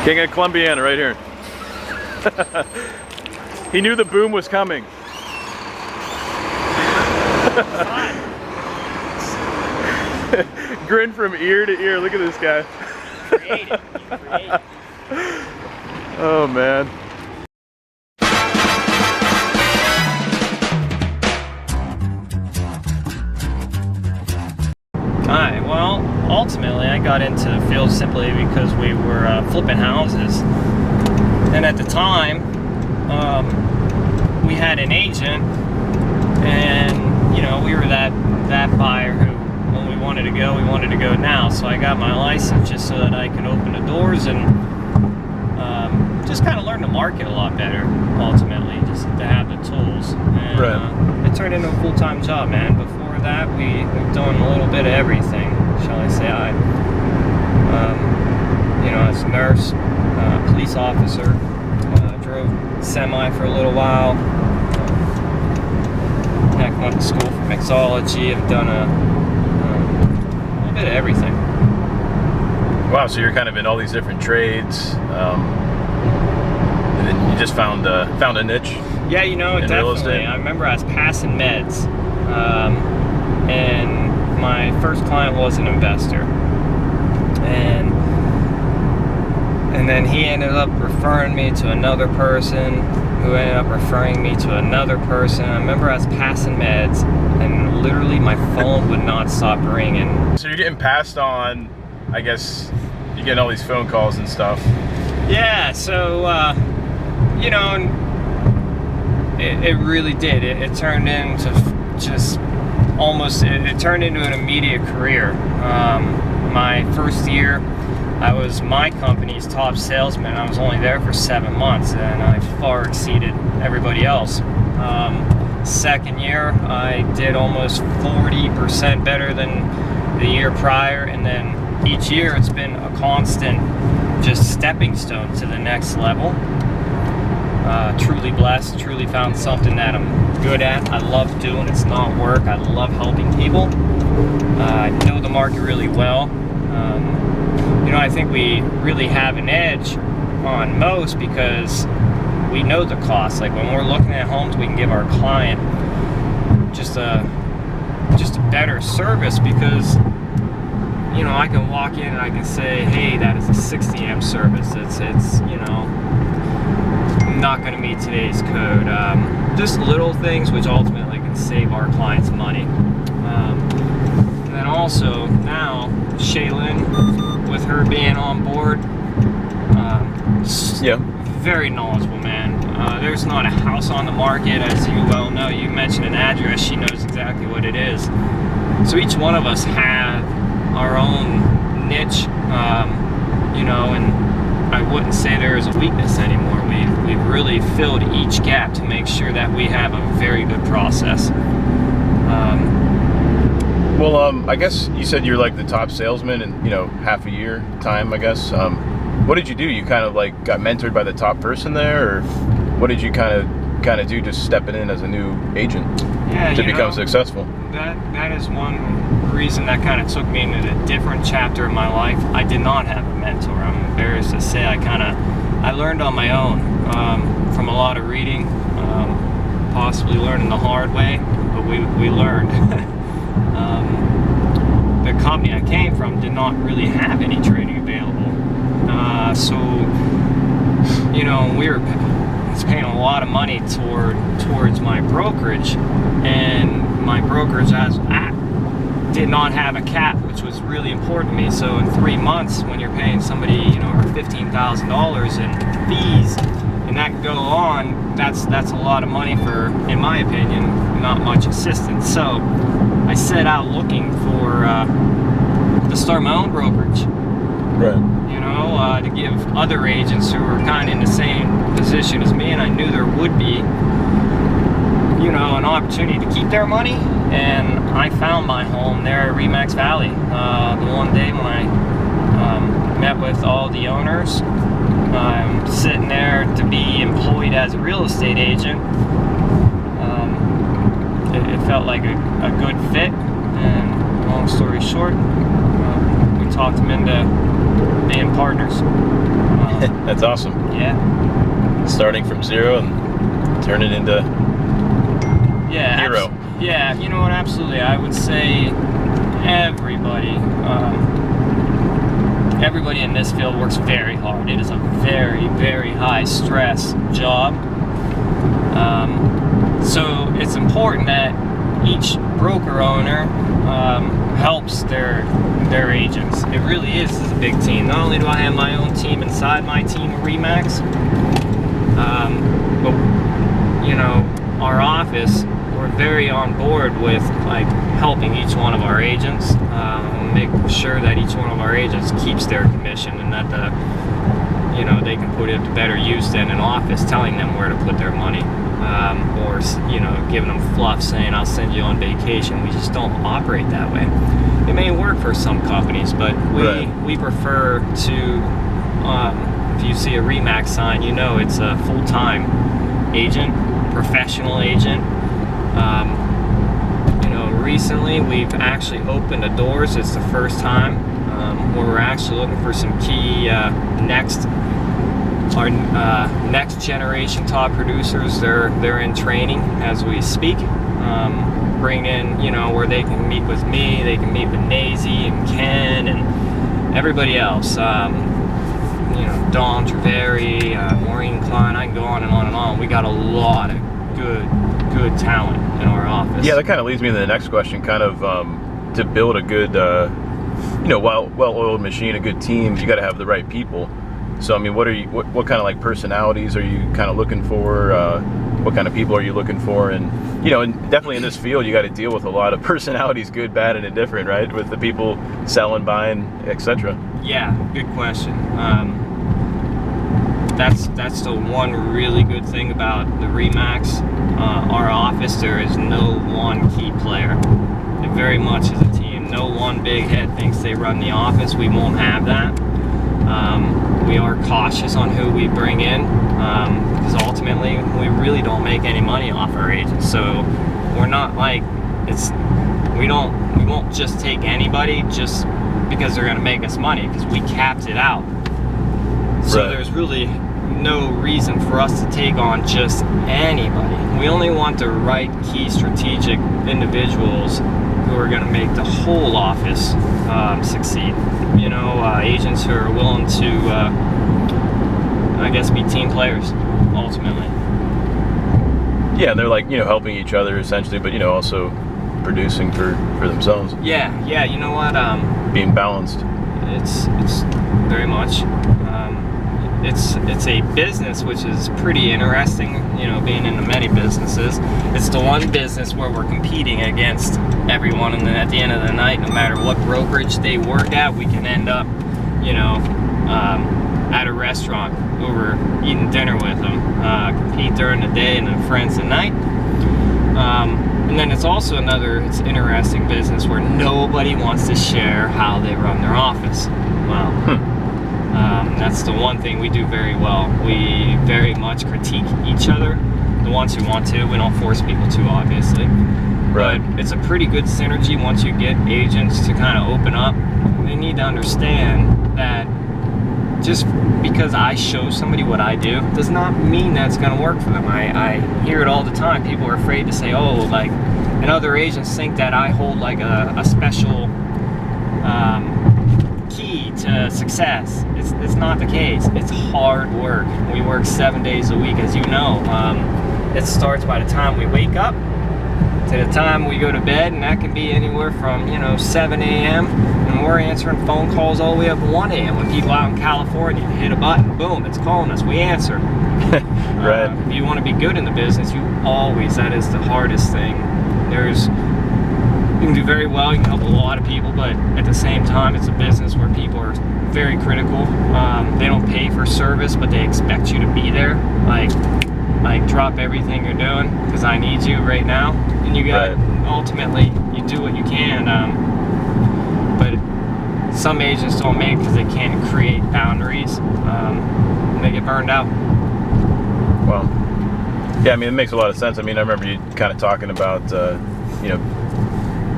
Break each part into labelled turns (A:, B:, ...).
A: King of Columbiana right here. He knew the boom was coming. Grin from ear to ear. Look at this guy.
B: Creative.
A: Oh man.
B: Alright, well, ultimately I got into the field simply because we were flipping houses. And at the time, we had an agent, and you know, we were that buyer who, when we wanted to go now. So I got my license just so that I could open the doors and just kind of learn the market a lot better, ultimately, just to have the tools. And it turned into a full-time job, man. Before that, we've done a little bit of everything, shall I say. You know, as a nurse, police officer, drove semi for a little while. Heck, went to school for mixology. I've done a little bit of everything.
A: Wow, so you're kind of in all these different trades, and then you just found a niche.
B: Yeah, you know, definitely.
A: Real estate.
B: I remember I was passing meds, and my first client was an investor, and then he ended up referring me to another person, who ended up referring me to another person. I remember I was passing meds, and literally my phone would not stop ringing.
A: So you're getting passed on, I guess. You're getting all these phone calls and stuff.
B: Yeah, so you know, it really did. It turned into just almost, it turned into an immediate career. My first year, I was my company's top salesman. I was only there for 7 months, and I far exceeded everybody else. Second year, I did almost 40% better than the year prior, and then each year it's been a constant just stepping stone to the next level. Truly blessed, truly found something that I'm good at. I love doing. It's not work. I love helping people. I know the market really well. You know, I think we really have an edge on most because we know the cost. Like when we're looking at homes, we can give our client just a better service because, you know, I can walk in and I can say, hey, that is a 60 amp service. It's you know, not going to meet today's code. Just little things which ultimately can save our clients money. And then also now, Shaylin, with her being on board, very knowledgeable, man. There's not a house on the market, as you well know. You mentioned an address, she knows exactly what it is. So each one of us have our own niche, you know, and I wouldn't say there is a weakness anymore. We've really filled each gap to make sure that we have a very good process.
A: Well, I guess you said you're like the top salesman in, you know, half a year time, I guess. What did you do? You kind of like got mentored by the top person there, or what did you kind of do just stepping in as a new agent to become successful?
B: That is one reason that kind of took me into a different chapter of my life. I did not have a mentor. I'm embarrassed to say I learned on my own from a lot of reading, possibly learning the hard way, but we learned. The company I came from did not really have any training available. So, you know, we were paying a lot of money towards my brokerage, and my brokerage did not have a cap, which was really important to me. So in 3 months, when you're paying somebody, you know, over $15,000 in fees, and that can go on, that's a lot of money for, in my opinion, not much assistance. So I set out looking to start my own brokerage.
A: Right.
B: You know, to give other agents who were kind of in the same position as me, and I knew there would be, you know, an opportunity to keep their money, and I found my home there at Remax Valley. The one day when I met with all the owners, I'm sitting there to be employed as a real estate agent. It felt like a good fit, and long story short, we talked them into being partners.
A: That's awesome.
B: Yeah.
A: Starting from zero and turning into hero.
B: Yeah, you know what, absolutely. I would say everybody in this field works very hard. It is a very, very high stress job. So it's important that each broker owner helps their agents. It really is a big team. Not only do I have my own team inside my team of RE/MAX, but you know, our office, we're very on board with like helping each one of our agents, make sure that each one of our agents keeps their commission and that they can put it to better use than an office telling them where to put their money, or giving them fluff saying I'll send you on vacation. We just don't operate that way. It may work for some companies, but we prefer to, if you see a RE/MAX sign, it's a full-time agent, professional agent. Recently we've actually opened the doors. It's the first time where we're actually looking for some key next generation top producers. They're in training as we speak. Bring in, where they can meet with me, they can meet with Nazy and Ken and everybody else. Dawn Treveri, Maureen Klein, I can go on and on and on. We got a lot of good talent in our office.
A: Yeah, that kind of leads me to the next question. Kind of to build a good, well-oiled machine, a good team, you got to have the right people. So I mean, what kind of like personalities are you kind of looking for? What kind of people are you looking for? And and definitely in this field, you got to deal with a lot of personalities, good, bad, and indifferent, right? With the people selling, buying, etc.
B: Yeah, good question. That's the one really good thing about the RE/MAX. Our office, there is no one key player. It very much is a team. No one big head thinks they run the office. We won't have that. We are cautious on who we bring in, because ultimately we really don't make any money off our agents. So we're not like we won't just take anybody just because they're going to make us money, because we capped it out. So there's really no reason for us to take on just anybody. We only want the right key strategic individuals who are going to make the whole office succeed. Agents who are willing to, be team players ultimately.
A: Yeah, they're like helping each other essentially, but also producing for themselves.
B: Yeah. You know what?
A: Being balanced.
B: It's very much. It's a business which is pretty interesting, being into many businesses. It's the one business where we're competing against everyone, and then at the end of the night, no matter what brokerage they work at, we can end up, at a restaurant over eating dinner with them, compete during the day and then friends at night. And then it's also it's interesting business where nobody wants to share how they run their office. Well, that's the one thing we do very well. We very much critique each other, the ones who want to. We don't force people to, obviously.
A: Right.
B: But it's a pretty good synergy once you get agents to kind of open up. They need to understand that just because I show somebody what I do does not mean that's going to work for them. I hear it all the time. People are afraid to say, and other agents think that I hold like a special key to success. It's not the case. It's hard work. We work 7 days a week, as you know. It starts by the time we wake up to the time we go to bed, and that can be anywhere from 7 a.m. and we're answering phone calls all the way up 1 a.m. when people out in California hit a button, boom, it's calling us, we answer.
A: Right.
B: If you want to be good in the business, that is the hardest thing. You can do very well, you can help a lot of people, but at the same time, it's a business where people are very critical. They don't pay for service, but they expect you to be there. Like drop everything you're doing because I need you right now. And you got, ultimately, you do what you can. But some agents don't make because they can't create boundaries. And they get burned out.
A: Well, yeah, I mean, it makes a lot of sense. I mean, I remember you kind of talking about,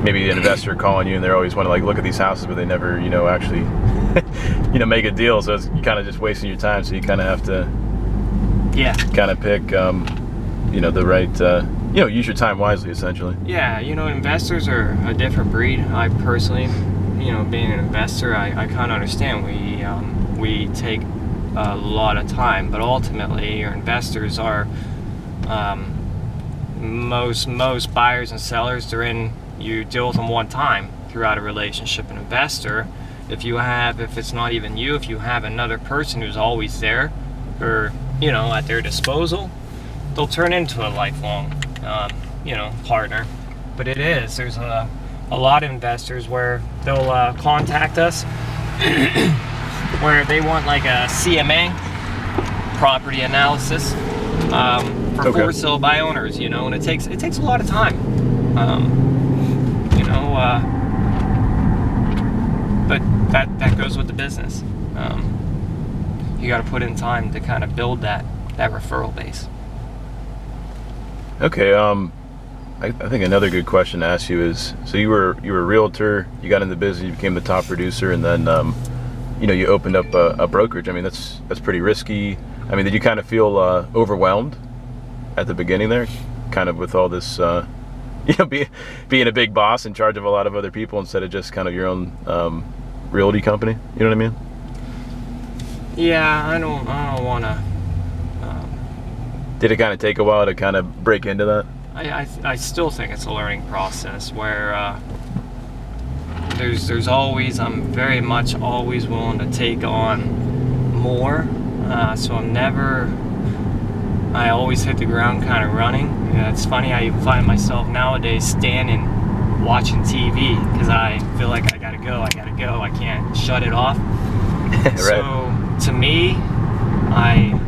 A: maybe the investor calling you and they're always want to look at these houses, but they never, actually make a deal. So it's kind of just wasting your time. So you kind of have to kind of pick the right use your time wisely, essentially.
B: Yeah, investors are a different breed. I personally, being an investor, I kind of understand. We take a lot of time, but ultimately your investors are most buyers and sellers. You deal with them one time throughout a relationship. An investor, if it's not even you, if you have another person who's always there or at their disposal, they'll turn into a lifelong partner. But there's a lot of investors where they'll contact us where they want like a CMA, property analysis, for for sale by owners, and it takes a lot of time, but that goes with the business. You got to put in time to kind of build that referral base.
A: Okay, I think another good question to ask you is, so you were a realtor, you got into business, you became the top producer, and then you opened up a brokerage. I mean, that's pretty risky. I mean, did you kind of feel overwhelmed at the beginning there, kind of with all this, being a big boss in charge of a lot of other people instead of just kind of your own realty company? You know what I mean?
B: Yeah, I don't want to.
A: Did it kind of take a while to kind of break into that?
B: I still think it's a learning process where there's always, I'm very much always willing to take on more. So I always hit the ground kind of running. It's funny, I find myself nowadays standing watching TV because I feel like I gotta go, I can't shut it off.
A: Right.
B: So to me, I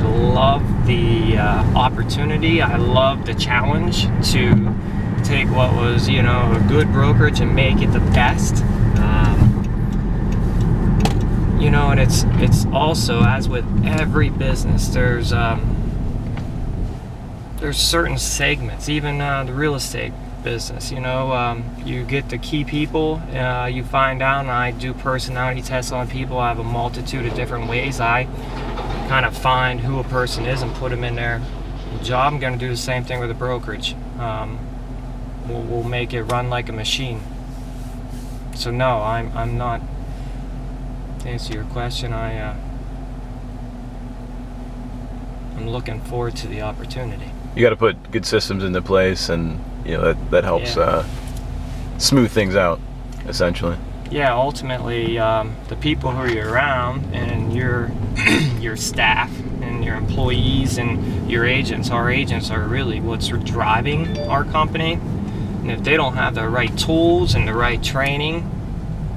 B: love the opportunity. I love the challenge to take what was, a good brokerage and make it the best. And it's also, as with every business, there's certain segments, even the real estate business. You get the key people. You find out, and I do personality tests on people. I have a multitude of different ways I kind of find who a person is and put them in their job. I'm going to do the same thing with a brokerage. We'll make it run like a machine. So no, I'm not. To answer your question, I'm looking forward to the opportunity.
A: You got to put good systems into place, and that helps smooth things out, essentially.
B: Yeah, ultimately, the people who you're around and your staff and your employees and your agents, our agents are really what's driving our company. And if they don't have the right tools and the right training,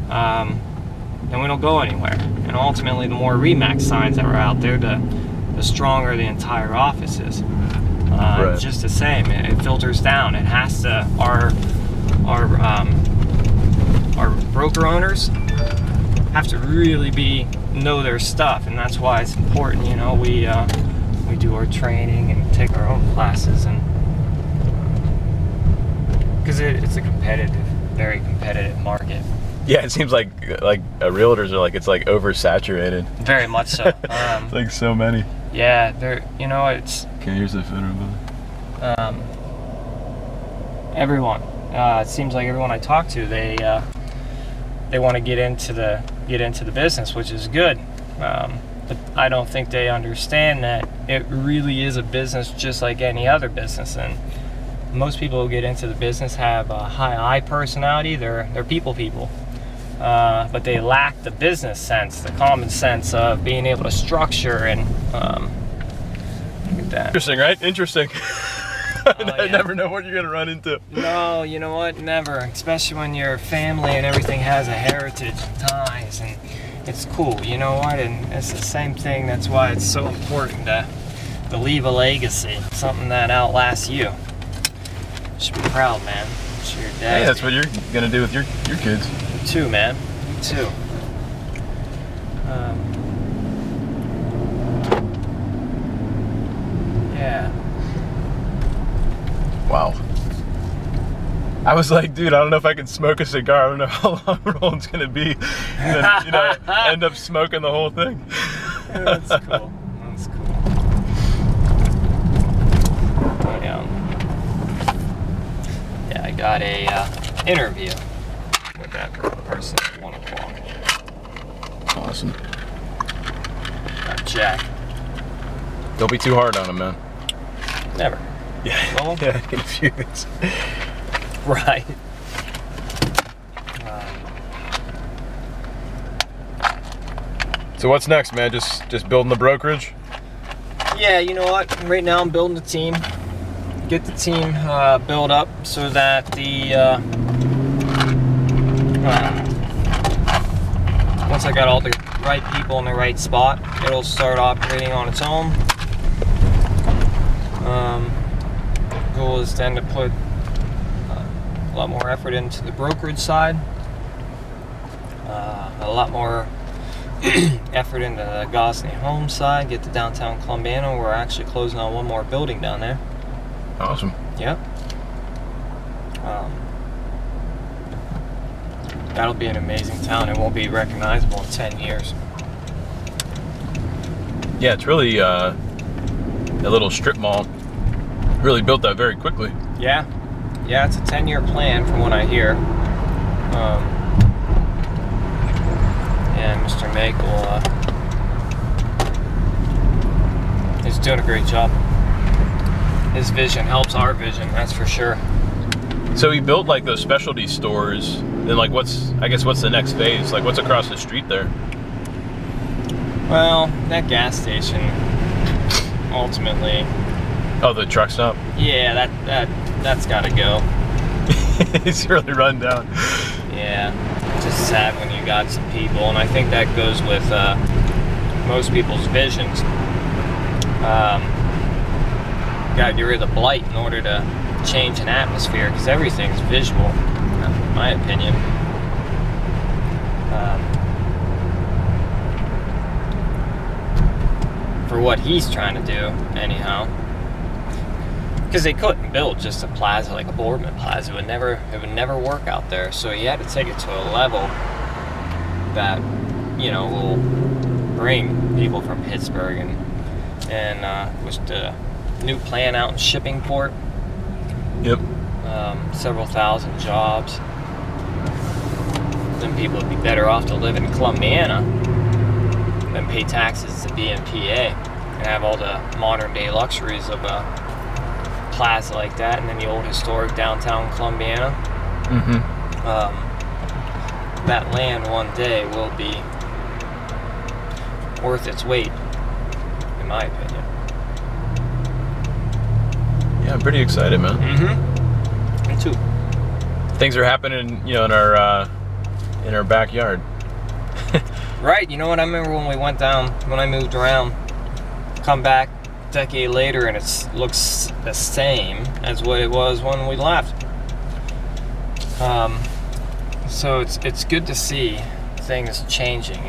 B: then we don't go anywhere. And ultimately, the more RE/MAX signs that are out there, the stronger the entire office is.
A: Right.
B: Just the same, it filters down. It has to. Our broker owners have to really know their stuff, and that's why it's important. We do our training and take our own classes, and because it's a very competitive market.
A: Yeah, it seems like realtors are it's oversaturated.
B: Very much so.
A: It's like so many.
B: Yeah, it's.
A: Okay, here's the photo, brother.
B: Everyone. It seems like everyone I talk to, they want to get into the business, which is good. But I don't think they understand that it really is a business just like any other business. And most people who get into the business have a high I personality. They're people. But they lack the business sense, the common sense of being able to structure and look at that.
A: Interesting, right? Interesting. I never know what you're gonna run into.
B: No, you know what? Never. Especially when your family and everything has a heritage and ties, and it's cool. You know what? And it's the same thing. That's why it's so important to leave a legacy, something that outlasts you. You should be proud, man. I'm sure your dad.
A: Hey, that's what you're gonna do with your kids.
B: Me too, man. Me too. Yeah.
A: Wow. I was like, dude, I don't know if I can smoke a cigar. I don't know how long Rollin's gonna be. And then, you know, end up smoking the whole thing.
B: Yeah, that's cool. That's cool. Oh, yeah, I got a interview with that person at 1 o'clock.
A: Awesome.
B: Got Jack.
A: Don't be too hard on him, man.
B: Never.
A: Yeah.
B: Well,
A: yeah, in a few minutes.
B: Right.
A: So what's next, man? Just building the brokerage?
B: Yeah, you know what? Right now I'm building the team. Get the team built up so that the once I got all the right people in the right spot, it'll start operating on its own. Goal is then to put a lot more effort into the brokerage side, a lot more effort into the Gosney home side, get to downtown Columbiana. We're actually closing on one more building down there.
A: Awesome.
B: Yep. That'll be an amazing town. It won't be recognizable in 10 years.
A: Yeah, it's really a little strip mall. Really built that very quickly.
B: Yeah. Yeah, it's a 10-year plan from what I hear. And Mr. Makel is doing a great job. His vision helps our vision, that's for sure.
A: So he built like those specialty stores. Then like what's the next phase? Like what's across the street there?
B: Well, that gas station ultimately.
A: Oh, the truck stop?
B: Yeah, that's gotta go.
A: It's really run down.
B: Yeah, it's just sad when you got some people, and I think that goes with most people's visions. Gotta get rid of the blight in order to change an atmosphere, because everything's visual, in my opinion. For what he's trying to do, anyhow. Because they couldn't build just a plaza like a Boardman Plaza. It would never work out there. So he had to take it to a level that, you know, will bring people from Pittsburgh and was the new plan out in Shippingport.
A: Yep.
B: Several thousand jobs. Then people would be better off to live in Columbiana than pay taxes to be in PA and have all the modern day luxuries of a plaza like that, and then the old historic downtown Columbiana.
A: Mm-hmm.
B: That land one day will be worth its weight, in my opinion.
A: Yeah, I'm pretty excited, man.
B: Mm-hmm. Me too.
A: Things are happening, you know, in our backyard.
B: Right. You know what? I remember when we went down, when I moved around, come back a decade later, and it looks the same as what it was when we left. So it's good to see things changing.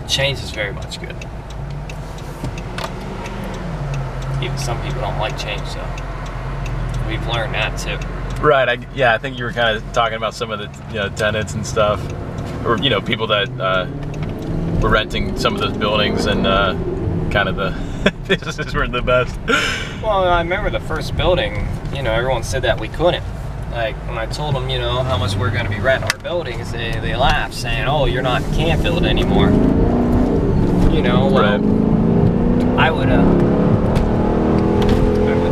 B: Change is very much good. Even some people don't like change, so we've learned that too.
A: Right. I think you were kind of talking about some of the tenants and stuff, or people that were renting some of those buildings, and kind of the businesses weren't the best.
B: Well, I remember the first building. Everyone said that we couldn't. Like when I told them, how much we're going to be renting our buildings, they laughed, saying, "Oh, you're not in Canfield anymore." Well,
A: right.
B: I would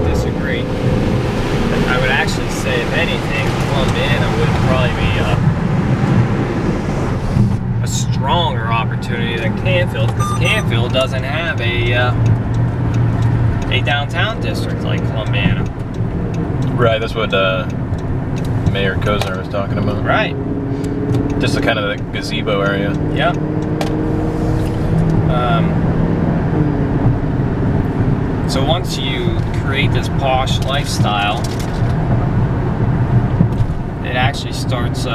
B: disagree. I would actually say, if anything, Columbiana would probably be a stronger opportunity than Canfield, because Canfield doesn't have a downtown district like Columbiana.
A: Right, that's what Mayor Kozner was talking about.
B: Right.
A: Just the kind of the gazebo area.
B: Yep. So once you create this posh lifestyle, it actually starts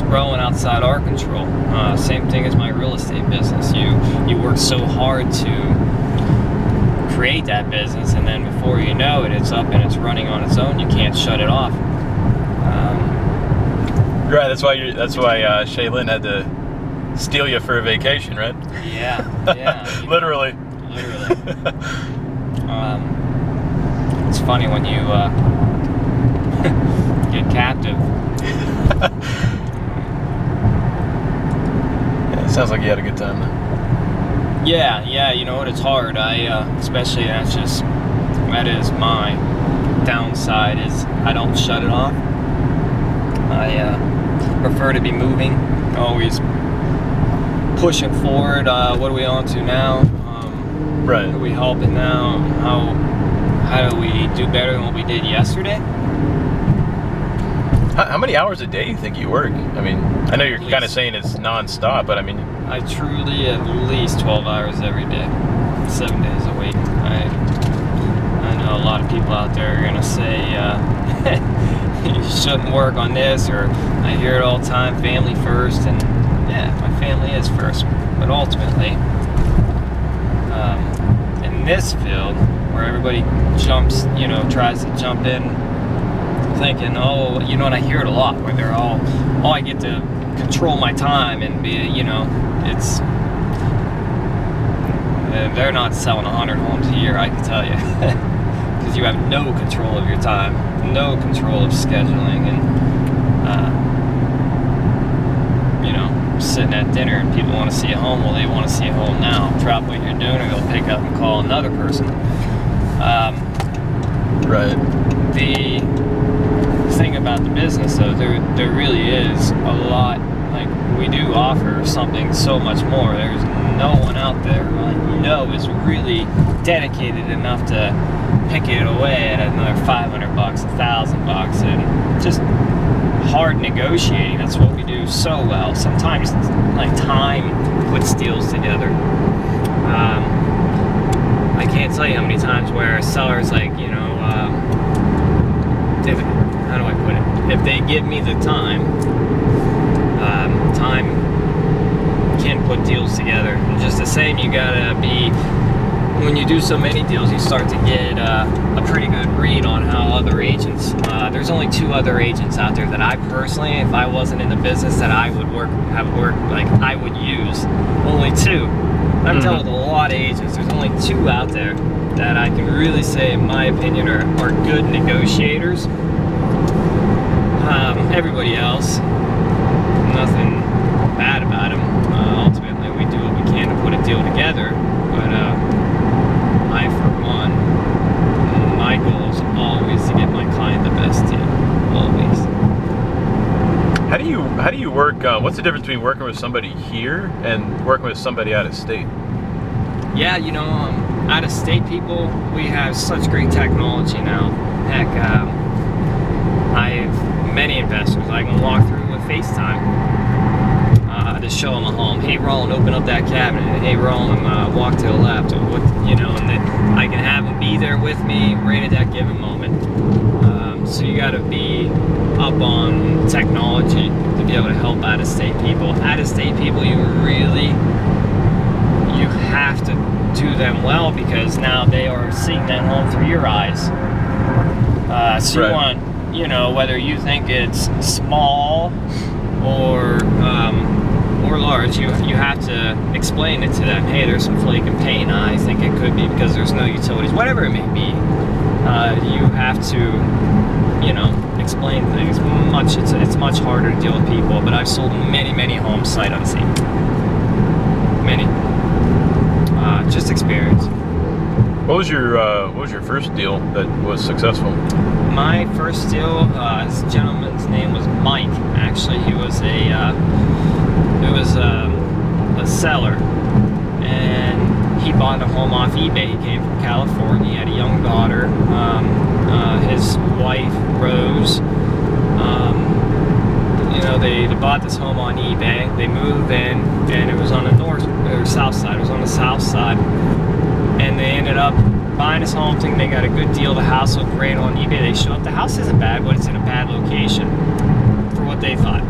B: growing outside our control. Same thing as my real estate business. You work so hard to create that business, and then before you know it, it's up and it's running on its own. You can't shut it off.
A: Right. That's why Shaylin had to steal you for a vacation, right?
B: Yeah.
A: Literally.
B: It's funny when you get captive.
A: Yeah, it sounds like you had a good time.
B: Yeah. You know what? It's hard. Especially that is my downside, is I don't shut it off. I prefer to be moving, always pushing forward. What are we on to now?
A: Right.
B: What are we helping now? How do we do better than what we did yesterday?
A: How many hours a day do you think you work? I mean, I know you're kind of saying it's non-stop, but I mean...
B: I truly at least 12 hours every day, 7 days a week. I know a lot of people out there are going to say you shouldn't work on this, or I hear it all the time, family first, and yeah, my family is first. But ultimately, in this field, where everybody tries to jump in thinking, oh, you know, and I hear it a lot, where they're all, oh, I get to control my time and be, it's, they're not selling 100 homes a year, I can tell you. Because you have no control of your time, no control of scheduling, and, sitting at dinner and people want to see a home, well, they want to see a home now. Drop what you're doing, or they'll pick up and call another person.
A: Right.
B: The thing about the business, though, there really is a lot. Like, we do offer something so much more. There's no one out there who I know is really dedicated enough to pick it away at another $500, $1,000, and just hard negotiating. That's what we do so well. Sometimes, like, time puts deals together. I can't tell you how many times where a seller's like, how do I put it? If they give me the time, time can put deals together. And just the same, you gotta be, when you do so many deals, you start to get a pretty good read on how other agents, there's only 2 other agents out there that I personally, if I wasn't in the business, that I would I would use. Only 2. I'm dealt with a lot of agents. There's only 2 out there that I can really say, in my opinion, are good negotiators. Everybody else, nothing bad about them. Ultimately, we do what we can to put a deal together. But I, for one, my goal is always to get my client the best deal. Always.
A: How do you work? What's the difference between working with somebody here and working with somebody out of state?
B: Yeah, out of state people, we have such great technology now. Heck, I have many investors I can walk through with FaceTime to show them a home. Hey, Rollin, open up that cabinet. Hey, Rollin, walk to the left. Or and then I can have them be there with me right at that given moment. So you got to be up on technology to be able to help out-of-state people. Out-of-state people, you have to do them well, because now they are seeing that home through your eyes. So you want, whether you think it's small or large, you have to explain it to them. Hey, there's some flake in paint. I think it could be because there's no utilities. Whatever it may be, you have to, explain things. It's much harder to deal with people. But I've sold many homes sight unseen. Many. Just experience.
A: What was your first deal that was successful?
B: My first deal, this gentleman's name was Mike. Actually, he was a seller, and he bought a home off eBay. He came from California. He had a young daughter. His wife, Rose. They bought this home on eBay. They moved in, and it was on the north or south side. It was on the south side, and they ended up buying this home, thinking they got a good deal. The house looked great on eBay. They show up. The house isn't bad, but it's in a bad location for what they thought.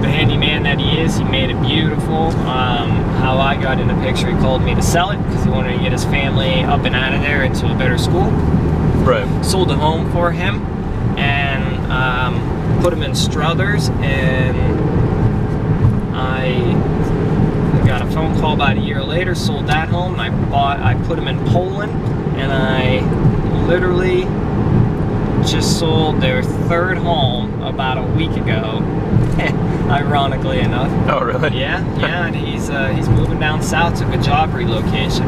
B: The handyman that he is, he made it beautiful. How I got in the picture. He called me to sell it because he wanted to get his family up and out of there into a better school.
A: Right.
B: Sold a home for him and put him in Struthers, and I got a phone call about a year later, sold that home, and I put him in Poland, and I literally just sold their third home about a week ago, ironically enough.
A: Oh, really?
B: Yeah, and he's moving down south to a job relocation.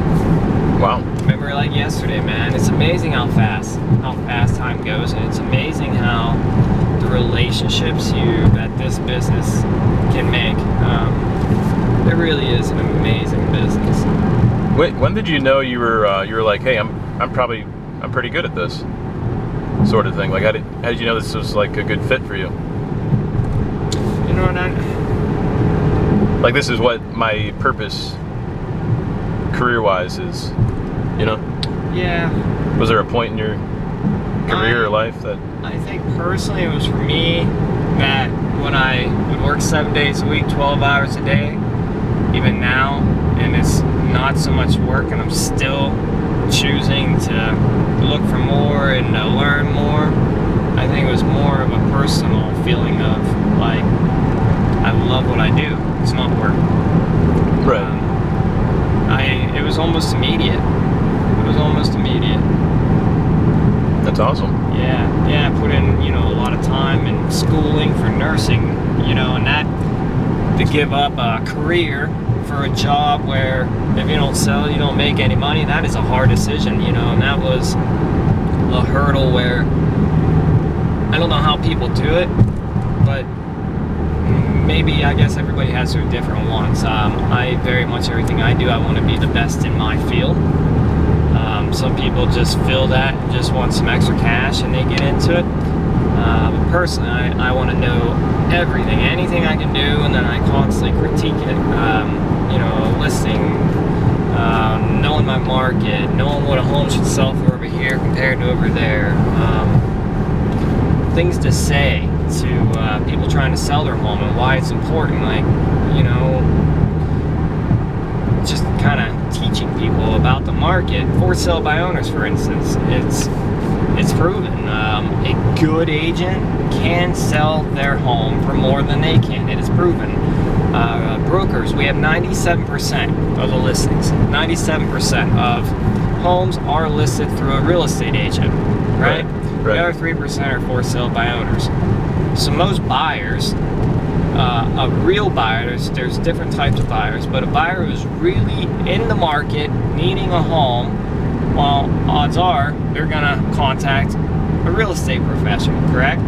A: Wow.
B: Remember, like yesterday, man, it's amazing how fast time goes, and it's amazing how the relationships at this business can make. It really is an amazing business.
A: Wait, when did you know you were like, hey, I'm pretty good at this sort of thing? Like, how did you know this was like a good fit for you?
B: You know what?
A: Like, this is what my purpose, career-wise, is. You know?
B: Yeah.
A: Was there a point in your career or life that?
B: I think personally it was for me that when I would work 7 days a week, 12 hours a day, even now, and it's not so much work, and I'm still choosing to look for more and to learn more. I think it was more of a personal feeling of like, I love what I do. It's not work.
A: Right.
B: It was almost immediate. It was almost immediate.
A: That's awesome.
B: Yeah, I put in, a lot of time in schooling for nursing, and that, to give up a career for a job where if you don't sell, you don't make any money, that is a hard decision, and that was a hurdle where I don't know how people do it, but maybe, I guess everybody has their different wants. I very much, everything I do, I want to be the best in my field. Some people just feel that and just want some extra cash and they get into it. But personally, I want to know everything, anything I can do, and then I constantly critique it. Listing, knowing my market, knowing what a home should sell for over here compared to over there. Things to say to people trying to sell their home and why it's important. Like, just kind of teaching people about the market. For sale by owners, for instance, it's proven a good agent can sell their home for more than they can. It is proven. Brokers, we have 97% of the listings. 97% of homes are listed through a real estate agent, right? The other 3% are for sale by owners. So most buyers, a real buyer, there's different types of buyers, but a buyer who's really in the market, needing a home, well, odds are they're gonna contact a real estate professional, correct?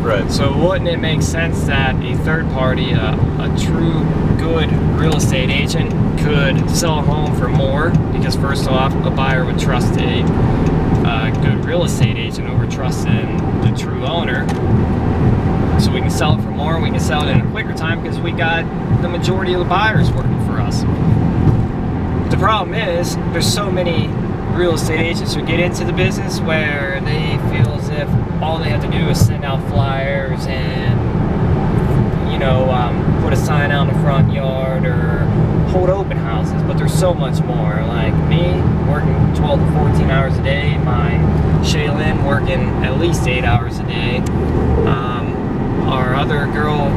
A: Right.
B: So wouldn't it make sense that a third party, a true good real estate agent could sell a home for more? Because first off, a buyer would trust a good real estate agent over trusting the true owner. So we can sell it for more, and we can sell it in a quicker time because we got the majority of the buyers working for us. The problem is, there's so many real estate agents who get into the business where they feel as if all they have to do is send out flyers and, put a sign out in the front yard or hold open houses, but there's so much more. Like me, working 12 to 14 hours a day, my Shaylin working at least 8 hours a day. Our other girl,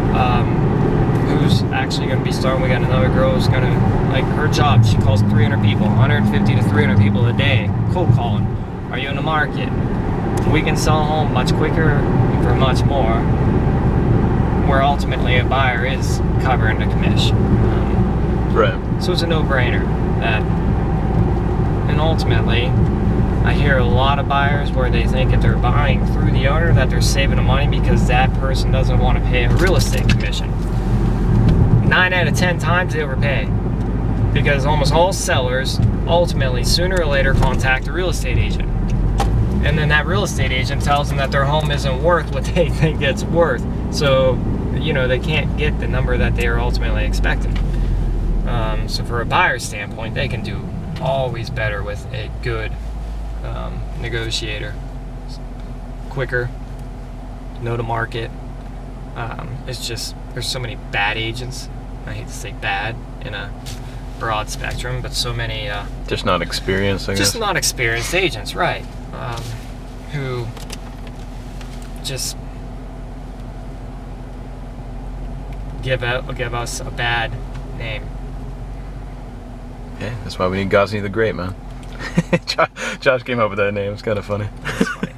B: who's actually going to be starting, we got another girl who's going to, like, her job, she calls 300 people, 150 to 300 people a day, cold calling. Are you in the market? We can sell a home much quicker and for much more, where ultimately a buyer is covering the commission.
A: Right.
B: So it's a no-brainer. And ultimately, I hear a lot of buyers where they think if they're buying through the owner that they're saving the money because that person doesn't want to pay a real estate commission. 9 out of 10 times they overpay, because almost all sellers ultimately sooner or later contact a real estate agent, and then that real estate agent tells them that their home isn't worth what they think it's worth, so they can't get the number that they are ultimately expecting. So for a buyer's standpoint, they can do always better with a good negotiator. Quicker, know the market. It's just, there's so many bad agents. I hate to say bad in a broad spectrum, but so many
A: just not experienced, I guess.
B: just not experienced agents, right? Who just give us a bad name.
A: Yeah, that's why we need Gosney the Great, man. Josh came up with that name. It's kind of funny.
B: That's funny.